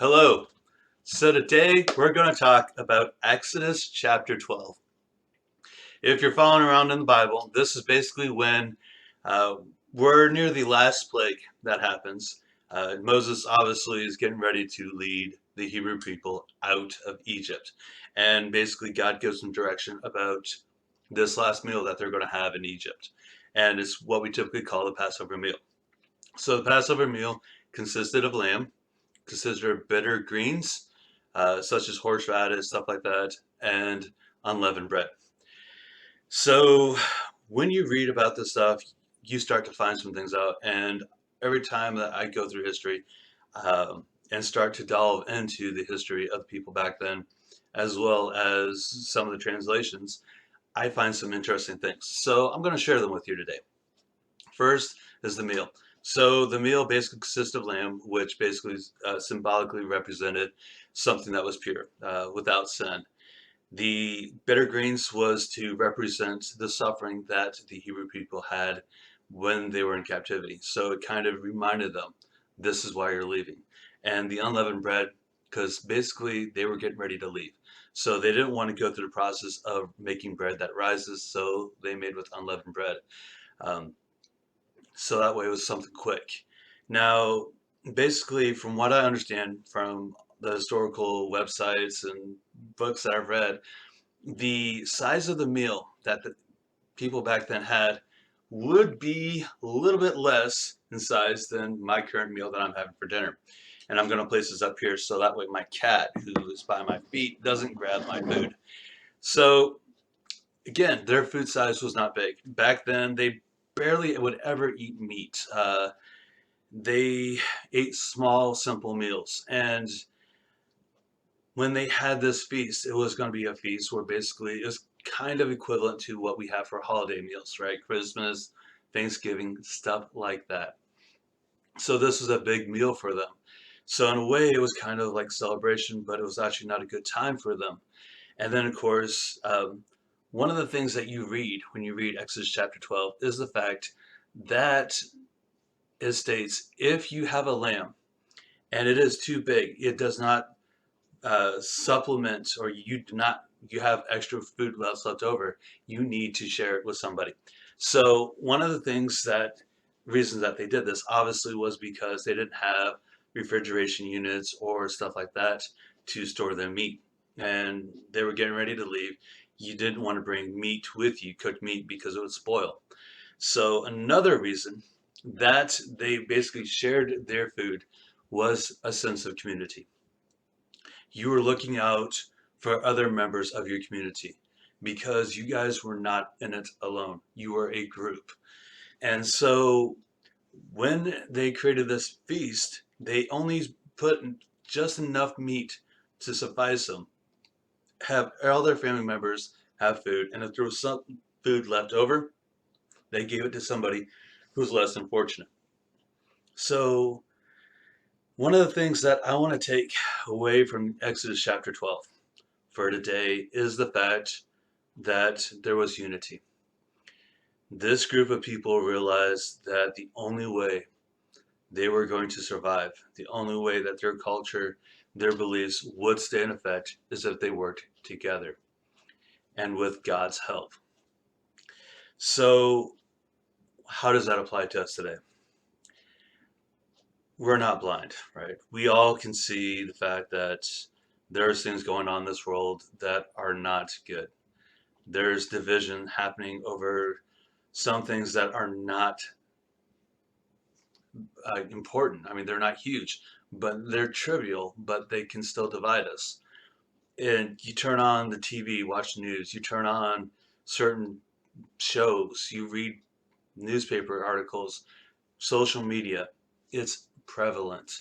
Hello. So today we're going to talk about Exodus chapter 12. If you're following around in the Bible, this is basically when uh, we're near the last plague that happens. Moses obviously is getting ready to lead the Hebrew people out of Egypt. And basically, God gives them direction about this last meal that they're going to have in Egypt. And it's what we typically call the Passover meal. So the Passover meal consisted of lamb, consisted of bitter greens, such as horseradish, stuff like that, and unleavened bread. So when you read about this stuff, you start to find some things out. And every time that I go through history and start to delve into the history of the people back then, as well as some of the translations, I find some interesting things. So I'm going to share them with you today. First is the meal. So the meal basically consists of lamb, which basically symbolically represented something that was pure, without sin. The bitter greens was to represent the suffering that the Hebrew people had when they were in captivity. So it kind of reminded them, this is why you're leaving. And the unleavened bread, because basically they were getting ready to leave. So they didn't want to go through the process of making bread that rises, so they made with unleavened bread. Um, so that way it was something quick. Now, basically, from what I understand from the historical websites and books that I've read, the size of the meal that the people back then had would be a little bit less in size than my current meal that I'm having for dinner. And I'm going to place this up here so that way my cat, who is by my feet, doesn't grab my food. So, again, their food size was not big. Back then, they barely would ever eat meat. They ate small, simple meals. And when they had this feast, it was going to be a feast where basically it was kind of equivalent to what we have for holiday meals, right? Christmas, Thanksgiving, stuff like that. So this was a big meal for them. So in a way, it was kind of like celebration, but it was actually not a good time for them. And then, of course, one of the things that you read when you read Exodus chapter 12 is the fact that it states if you have a lamb and it is too big, it does not supplement, or you have extra food left over, you need to share it with somebody. So one of the reasons that they did this obviously was because they didn't have refrigeration units or stuff like that to store their meat, and they were getting ready to leave. You didn't want to bring meat with you, cooked meat, because it would spoil. So another reason that they basically shared their food was a sense of community. You were looking out for other members of your community because you guys were not in it alone. You were a group. And so when they created this feast, they only put just enough meat to suffice them, have all their family members have food, and if there was some food left over, they gave it to somebody who's less than fortunate. So one of the things that I want to take away from Exodus chapter 12 for today is the fact that there was unity. This group of people realized that the only way they were going to survive, the only way that their culture, their beliefs would stay in effect is if they worked together and with God's help. So, how does that apply to us today? We're not blind, right? We all can see the fact that there's things going on in this world that are not good. There's division happening over some things that are not important. I mean, they're not huge, but they're trivial, but they can still divide us. And you turn on the TV, watch the news, you turn on certain shows, you read newspaper articles, social media, it's prevalent.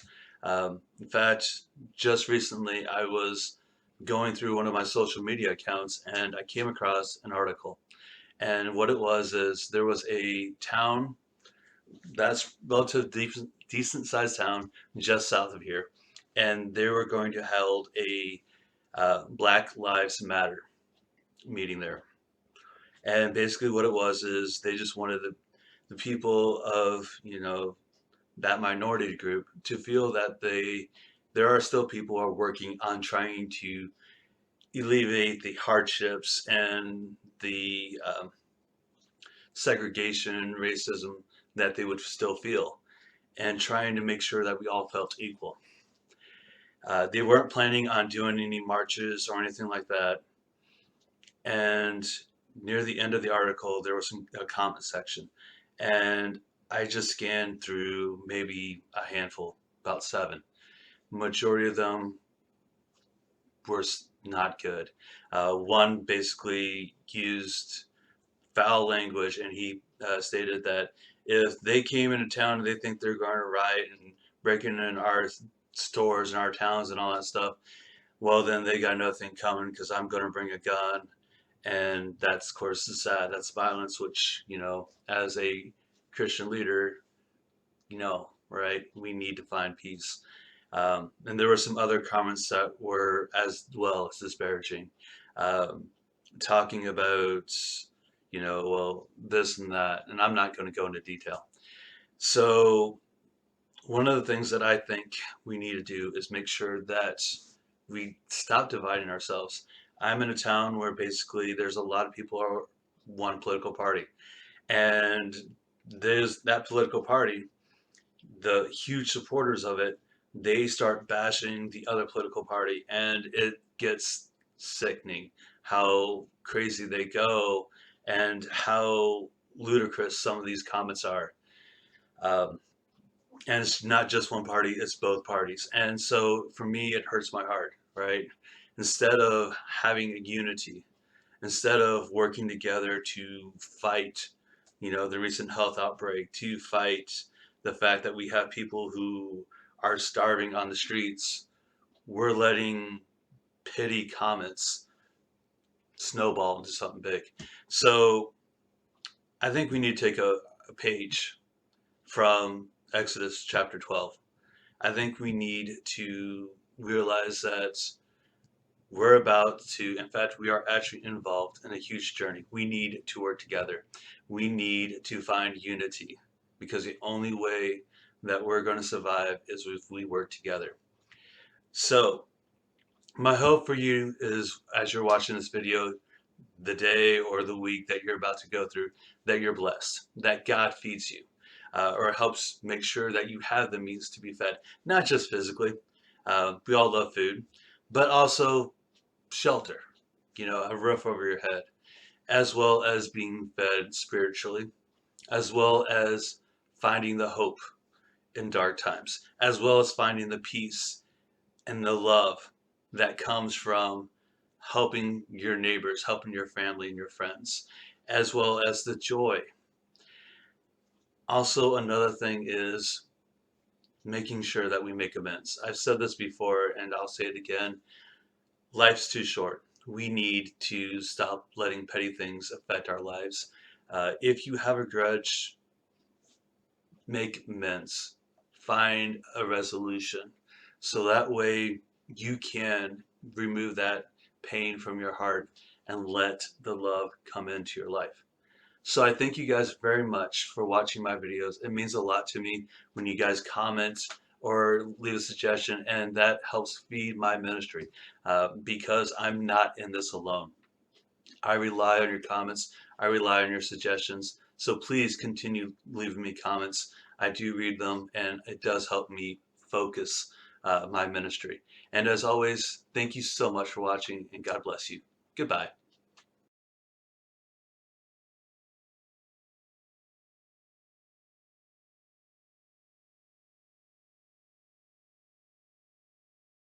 In fact, just recently I was going through one of my social media accounts and I came across an article. And what it was is there was a town that's relative decent sized town just south of here, and they were going to hold a Black Lives Matter meeting there. And basically, what it was is they just wanted the people of that minority group to feel that they there are still people who are working on trying to alleviate the hardships and the segregation and racism that they would still feel, and trying to make sure that we all felt equal. They weren't planning on doing any marches or anything like that. And near the end of the article, there was a comment section, and I just scanned through maybe a handful, about seven. Majority of them were not good. One basically used foul language, and he stated that if they came into town and they think they're going to riot and breaking in our stores and our towns and all that stuff, well, then they got nothing coming because I'm going to bring a gun. And that's, of course, is sad. That's violence, which, as a Christian leader, right, we need to find peace. And there were some other comments that were as well as disparaging, um, talking about, well, this and that, and I'm not going to go into detail. So, one of the things that I think we need to do is make sure that we stop dividing ourselves. I'm in a town where basically there's a lot of people who are one political party, and there's that political party, the huge supporters of it, they start bashing the other political party, and it gets sickening how crazy they go and how ludicrous some of these comments are. Um, and it's not just one party, it's both parties. And so for me, it hurts my heart, right? Instead of having a unity, instead of working together to fight, the recent health outbreak, to fight the fact that we have people who are starving on the streets, we're letting pity comments snowball into something big. So I think we need to take a page from Exodus chapter 12. I think we need to realize that we're about to, in fact, we are actually involved in a huge journey. We need to work together. We need to find unity because the only way that we're going to survive is if we work together. So, my hope for you is as you're watching this video, the day or the week that you're about to go through, that you're blessed, that God feeds you, or helps make sure that you have the means to be fed, not just physically. We all love food, but also shelter, a roof over your head, as well as being fed spiritually, as well as finding the hope in dark times, as well as finding the peace and the love that comes from helping your neighbors, helping your family and your friends, as well as the joy. Also, another thing is making sure that we make amends. I've said this before and I'll say it again. Life's too short. We need to stop letting petty things affect our lives. If you have a grudge, make amends. Find a resolution. So that way you can remove that pain from your heart and let the love come into your life. So I thank you guys very much for watching my videos. It means a lot to me when you guys comment or leave a suggestion, and that helps feed my ministry because I'm not in this alone. I rely on your comments. I rely on your suggestions. So please continue leaving me comments. I do read them, and it does help me focus my ministry. And as always, thank you so much for watching, and God bless you. Goodbye.